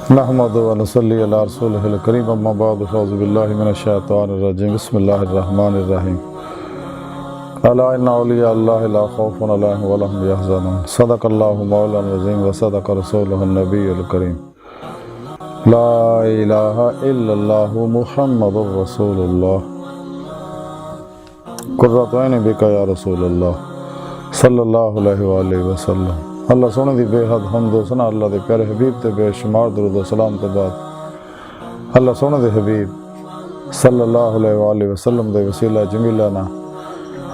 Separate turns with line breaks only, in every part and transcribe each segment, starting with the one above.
نحمد و نصلی علی رسولہ الکریم اما بعد فاعوذ باللہ من الشیطان الرجیم بسم اللہ الرحمن الرحیم الا ان اولیاء اللہ لا خوف علیہم ولا هم یحزنون صدق اللہ مولانا العظیم و صدق رسولہ النبی الکریم لا الہ الا اللہ محمد رسول اللہ قرۃ عین بک یا رسول اللہ صلی اللہ علیہ وآلہ وسلم۔ اللہ سونے دی بے حد حمد و ثنا اللہ دے پیارے حبیب تے بے شمار درود و سلام تو بعد اللہ سونے دے حبیب صلی اللہ علیہ وآلہ وسلم دے وسیلہ جمیلہ نا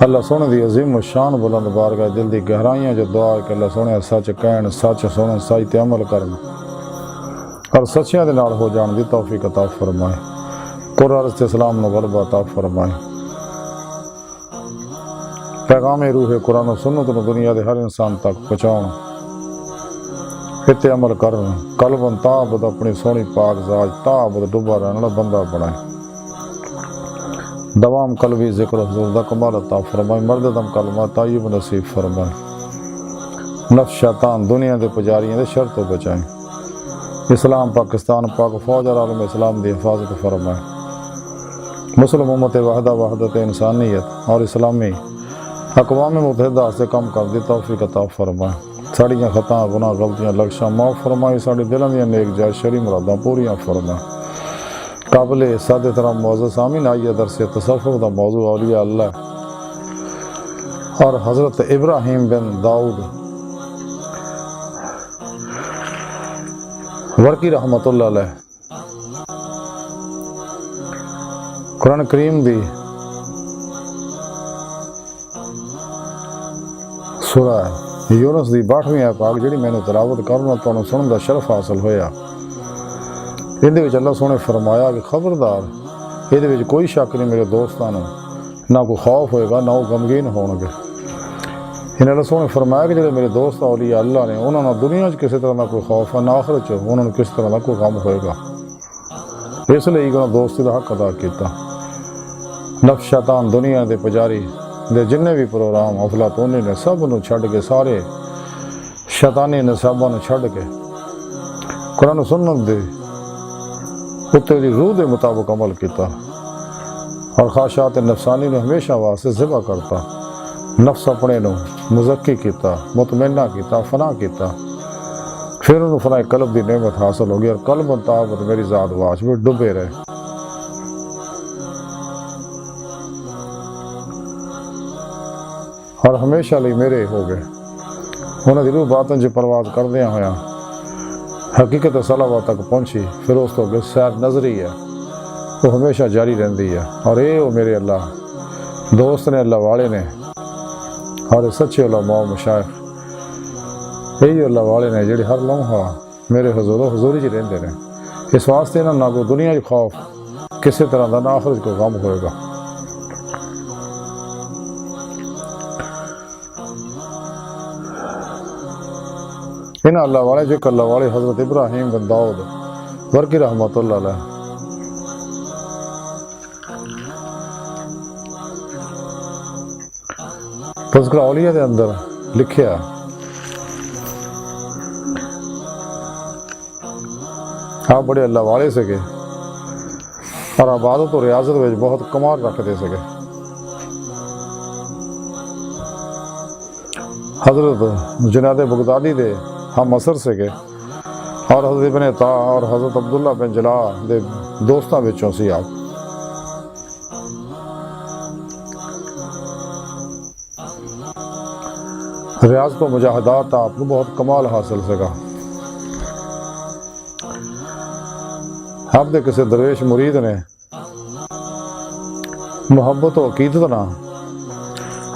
اللہ سونے دی عظیم و شان بلند بارگاہ دل دی گہرائیاں جو دعا ہے کہ اللہ سونے سچ کہن سچ سونے سچ تے عمل کرنا اور سچیاں دے نال ہو جان دی توفیق عطا فرمائے، قرآن تے اسلام نو غلبہ عطا فرمائے، پیغام روح قرآن و سنت نو دنیا دے ہر انسان تک پہنچاؤں، اتنے عمل کرن، قلباً تابد اپنی سونی پاک ذات تابد ڈوبا رہنے والا بندہ بنائے، دوام قلبی ذکر و حضور دا کمال عطا فرمائے، مرد دم کلمہ طیب نصیب فرمائے، نفس شیطان دنیا دے پجاریاں دے شر تو بچائیں، اسلام پاکستان پاک فوج اور عالم اسلام دی حفاظت فرمائے، مسلم امت وحدہ وحدت انسانیت اور اسلامی اقوام متحدہ سے کم کر دی توفیق عطا فرمائے، ساڑیاں خطاں گناہ غلطیاں لکشاں معاف فرمائی، ساڑی دلوں دیاں نیک جائے شرعی مراداں پوریاں فرمائے۔ قابل صد احترام معزز سامعین، آئیے درس تصوف دا موضوع اولیاء اللہ اور حضرت ابراہیم بن داؤد ورکی رحمت اللہ علیہ قرآن کریم دی سورہ یونس دی 62ویں ہے پاک جڑی میں نے تلاوت کرنا تو سنن دا شرف حاصل ہویا، اندے وچ اللہ سونے فرمایا کہ خبردار اندے وچ کوئی شک نہیں میرے دوستانو، نہ کوئی خوف ہوئے گا نہ وہ غمگین ہون گے۔ انہیں اللہ سونے فرمایا کہ جڑے میرے دوست اولیاء اللہ نے انہوں نے دنیا وچ کسی طرح نہ کوئی خوف ہے نہ آخرت وچ انہوں نے کس طرح نہ کوئی غم ہوئے گا، اس لیے انہوں نے دوستی دا حق ادا کیتا۔ نفس شیطان دنیا دے پجاری دے جننے بھی پروگرام افلاطونی نے سب نو چھڑ کے، سارے شیطانی نصاباں نو چھڑ کے قرآن و سنت دے اتے دی روح دے مطابق عمل کیتا اور خواہشات نفسانی نو ہمیشہ واسطے ذبح کرتا، نفس اپنے نو مزکی کیتا، مطمئنہ کیتا، فنا کیتا، پھر انہوں فنا قلب دی نعمت حاصل ہو گئی اور قلب طابت میری ذات واش میں ڈبے رہے، اور ہمیشہ لئی میرے ہو گئے۔ انہوں دی روح باطن جو پرواز کردیاں ہویا حقیقت صلوہ تک پہنچی، پھر اس تو سیر نظری ہے وہ ہمیشہ جاری رہندی ہے، اور اے وہ میرے اللہ دوست نے، اللہ والے نے، اور سچے علماء و مشائخ یہی اللہ والے نے جڑے ہر لمحہ میرے حضوری جی رہندے نے، اس واسطے نہ کوئی دنیا کی خوف کسی طرح دا، نہ آخرت کو غم ہوئے گا۔ ان اللہ والے جو اللہ والے حضرت ابراہیم بن داؤد ورکی رحمت اللہ علیہ تذکرہ اولیاء دے اندر لکھیا، آپ بڑے اللہ والے سکے اور عبادت و ریاضت میں بہت کمال رکھتے سکے۔ حضرت جنید بغدادی دے ہم اثر سکے اور حضرت ابن عطا اور حضرت عبداللہ بن جلا دے دوستاں وچوں سی آپ۔ ریاضت و مجاہدات آپ کو بہت کمال حاصل سکا۔ آپ دے کسی درویش مرید نے محبت و عقیدت نہ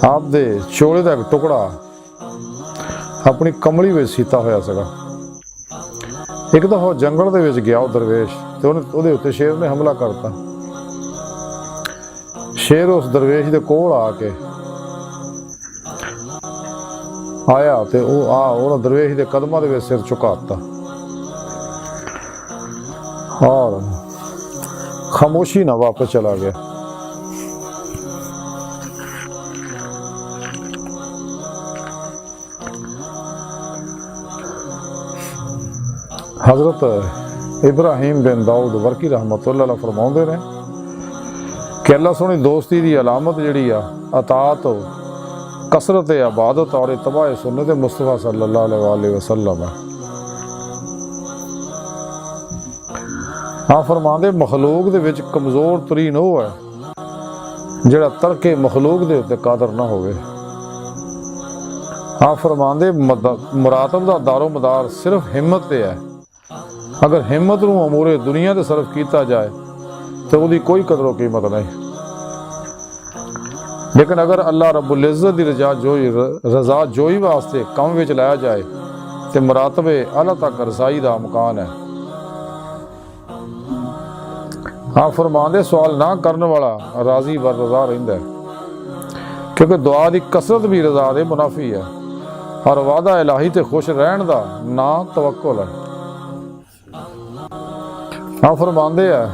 آپ دے چوڑے دا ایک ٹکڑا اپنی کملی وچ سیتا ہویا سکا۔ ایک دفعہ جنگل دے وچ گیا وہ درویش تے اودے اوتے شیر نے حملہ کرتا، شیر اس درویش دے کول آ کے آیا تے وہ درویش دے قدماں دے وچ سر چکاتا اور خاموشی نہ واپس چلا گیا۔ حضرت ابراہیم بن داؤد ورکی رحمت اللہ علیہ فرماؤندے نے کہ اللہ سونی دوستی دی علامت جڑی اطاعت کثرت عبادت اور اتباع سنت مصطفیٰ صلی اللہ علیہ وآلہ وسلم ہے۔ فرماندے مخلوق دے وچ کمزور ترین وہ ہے جڑا ترک مخلوق دے اتے قادر نہ ہوئے۔ فرماندے مراتب دا دار و مدار صرف ہمت تے ہے، اگر ہمت نو امور دنیا دے صرف کیتا جائے تو وہ دی کوئی قدر و قیمت نہیں، لیکن اگر اللہ رب العزت دی رضا جوئی واسطے کم وچ لایا جائے تو مراتب اعلیٰ تک رسائی دا مکان ہے۔ فرماندے سوال نہ کرنے والا راضی بر رضا رہندا ہے، کیونکہ دعا دی کثرت بھی رضا دے منافی ہے، اور وعدہ الہی تے خوش رہن دا نا توکل ہے۔ فرماندے ہے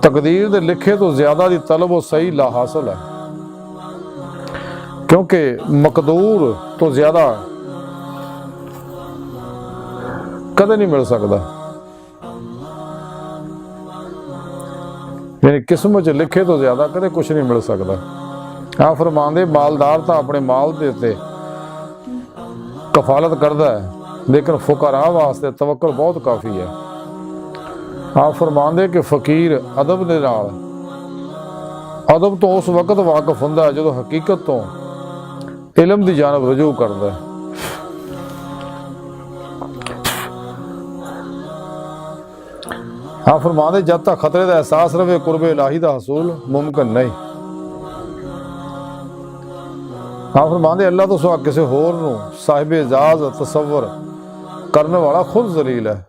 تقدیر دے لکھے تو زیادہ دی طلب و صحیح لا حاصل ہے، کیونکہ مقدور تو زیادہ کدے نہیں مل سکتا، یعنی قسمت چ لکھے تو زیادہ کدے کچھ نہیں مل سکتا۔ فرماندے مالدار تو اپنے مال دے تے کفالت کردا ہے، لیکن فقراء واسطے توکل بہت کافی ہے۔ فرماندے کہ فقیر ادب دے نال ادب تو اس وقت واقف ہوندا ہے جدو حقیقت تو علم دی جانب رجوع کردا ہے۔ فرماندے جب تک خطرے دا احساس رہے قرب الہی دا حصول ممکن نہیں۔ فرماندے اللہ تو سوا کسی ہور نو صاحب اعزاز تصور کرنے والا خود ذلیل ہے۔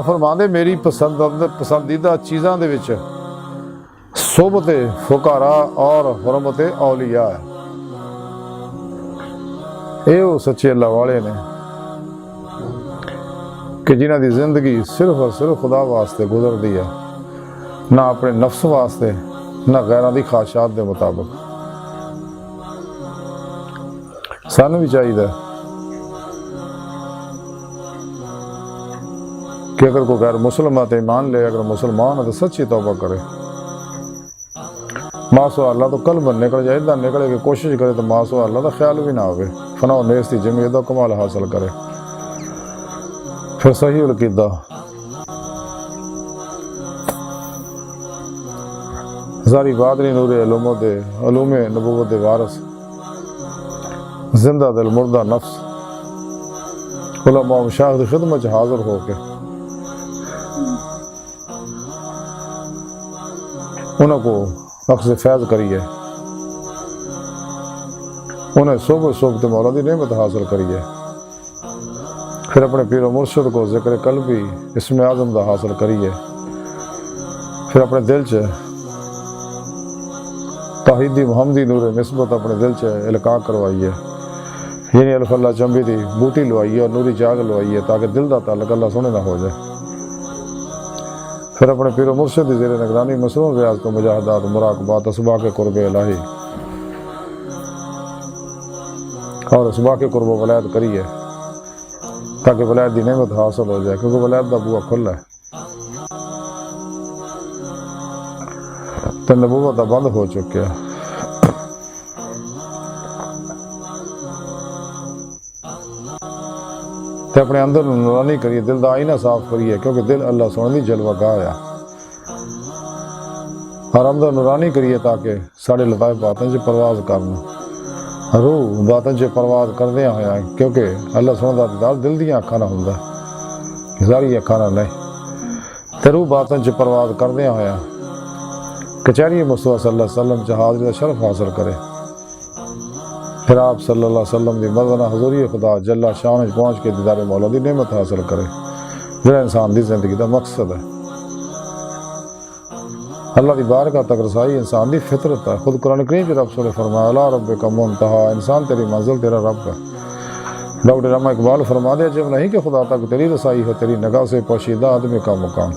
فرماندے میری پسندیدہ چیزاں دے وچ صحبت فقراء اور حرمت اولیاء ہے۔ اے وہ سچے اللہ والے نے کہ جنہاں دی زندگی صرف اور صرف خدا واسطے گزر دی ہے، نہ اپنے نفس واسطے نہ غیراں دی خواہشات دے مطابق۔ سانوں بھی چاہیے کہ اگر کوئی غیر مسلم ہے تو ایمان لے، اگر مسلمان ہے تو سچی توبہ کرے، ماسو اللہ تو قلب نکل جائے، ادھر نکلے کہ کوشش کرے تو ماسو اللہ کا خیال بھی نہ ہوئے، فنا و نیستی جمعی دا کمال حاصل کرے، پھر صحیح القیدہ زاری بادری نور علوم نبوت دے وارث، زندہ دل مردہ نفس، علماء و مشایخ دی خدمت حاضر ہو کے انہوں کو اخذ فیض کریے، انہیں صبح تے مولا دی نعمت حاصل کریے، پھر اپنے پیر و مرشد کو ذکر قلبی اسم اعظم دا حاصل کریے، پھر اپنے دل چ توحیدی محمدی نور نسبت اپنے دل چ القاء کروائیے، یعنی الف اللہ چمبی دی بوٹی لوائیے اور نوری جاگ لوائیے، تاکہ دل دا تعلق اللہ سونے نہ ہو جائے۔ پھر اپنے پیر و مرشد دی زیر نگرانی مصروف ریاض کو مجاہدات مراقبات اسباق قرب الہی اور اسباق قرب و ولایت کریے، تاکہ ولایت دی نعمت حاصل ہو جائے، کیونکہ ولایت دا بوا کھلا ہے تو نبوت دا بند ہو چکیا۔ تے اپنے اندر نورانی کریے، دل دا آئینہ صاف کریے، کیونکہ دل اللہ سونے دی جلوہ گاہ ہے، اور اندر نورانی کریے تاکہ ساڑھے لطائف باطن سے پرواز کرنا، روح باطن سے پرواز کردے آیا، کیونکہ اللہ سونے دا دیدار دل دیاں اکھاں نہ ہوندا، ظاہری اکھاں نہ نہیں، تے روح باطن سے پرواز کردے آیا کچہری مصطفیٰ صلی اللہ علیہ وسلم چ حاضری دا شرف حاصل کرے، پھر آپ صلی اللہ علیہ وسلم دی مدنہ حضوری خدا جل شان پہنچ کے دیدار مولا دی نعمت حاصل کرے، جڑا انسان دی زندگی دا مقصد ہے۔ اللہ دی بارگاہ تک رسائی انسان دی فطرت ہے، خود قرآن کریم کی رب نے فرمایا الا ربک منتہا، انسان تیری منزل تیرا رب ہے۔ ڈاکٹر علامہ اقبال فرما دے عجب نہیں کہ خدا تک تیری رسائی ہے، تیری نگاہ سے پوشیدہ آدمی کا مقام۔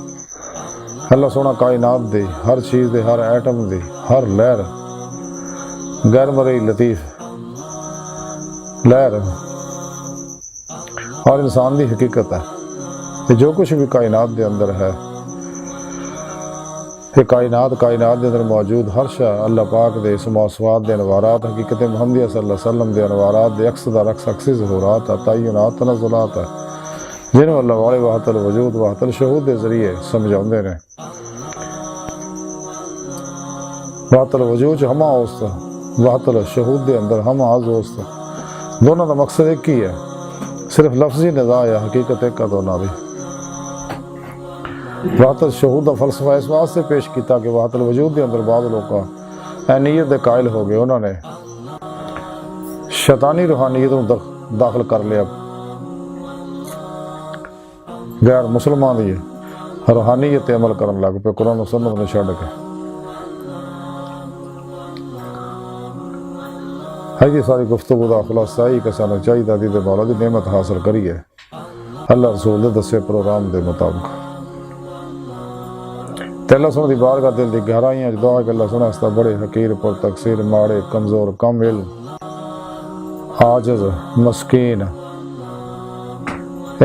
اللہ سونا کائنات دی ہر چیز دے، ہر ایٹم دی ہر لہر غیر مرئی لطیف لہر اور انسان دی حقیقت ہے کہ جو کچھ بھی کائنات دے اندر ہے، یہ کائنات دے اندر موجود ہر شے اللہ پاک دے اسماء دے انوارات، حقیقت محمدیہ صلی اللہ علیہ وسلم دے انوارات دے عکس در عکس عکسی ظہورات تعینات تنزلات ہے، جنہوں اللہ والے وحدت الوجود وحدت الشہود دے ذریعے سمجھاؤندے نے۔ وحدت الوجود ہما اوست، وحدت الشہود دے اندر ہما اوست، دونوں دا مقصد ایک ہی ہے، صرف لفظی نزاع یا حقیقت ایک کا دونوں بھی۔ وحدت الشہود دا فلسفہ اس واسطے پیش کیتا کہ وحدت الوجود دے اندر بعض لوگاں اینیت دے قائل ہو گئے، انہوں نے شیطانی روحانیت داخل کر لیا، غیر مسلمان دی روحانیت عمل کرن لگ پہ قرآن و سنت نے چھڈ کے۔ ہے ساری گفتگو دا خلاصہ ہی کہ سانو چاہیے دی دے مولا دی نعمت حاصل کریے اللہ رسول دے دسے پروگرام دے مطابق۔ تے اللہ سن دی بارگاہ دل دی گہرائیاں دعا کہ اللہ سن استا بڑے حقیر پر تقصیر ماڑے کمزور کم علم عاجز مسکین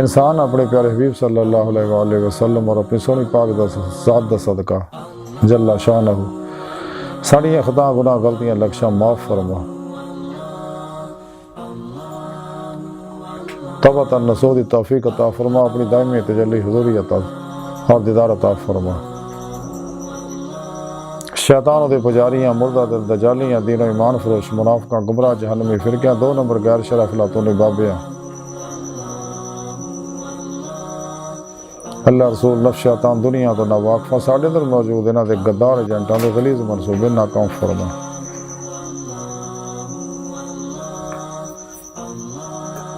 انسان اپنے پیارے حبیب صلی اللہ علیہ وآلہ وسلم اور اپنی سونی پاک دا ذات دا صدقہ جل شانہ ساڑیاں خطا گناہ غلطیاں لکشاں معاف فرما، توبۃ النصوح دی توفیق عطا فرما، اپنی دائمی تجلی حضوری عطا اور دیدار عطا فرما۔ شیطان دے پجاریاں مردہ دل دجالیاں دین و ایمان فروش منافقاں گمراہ جہنمی فرقیاں 2 نمبر غیر شرف لاتونی بابیاں اللہ رسول نفس شیطان دنیا تو نہ واقفہ ساڑھے در موجود انہاں دے غدار ایجنٹاں دے غلیظ منصوبے ناکام فرما۔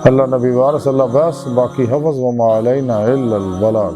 اللہ نبی وارث اللہ بس باقی حفظ وما علینا الا البلاغ۔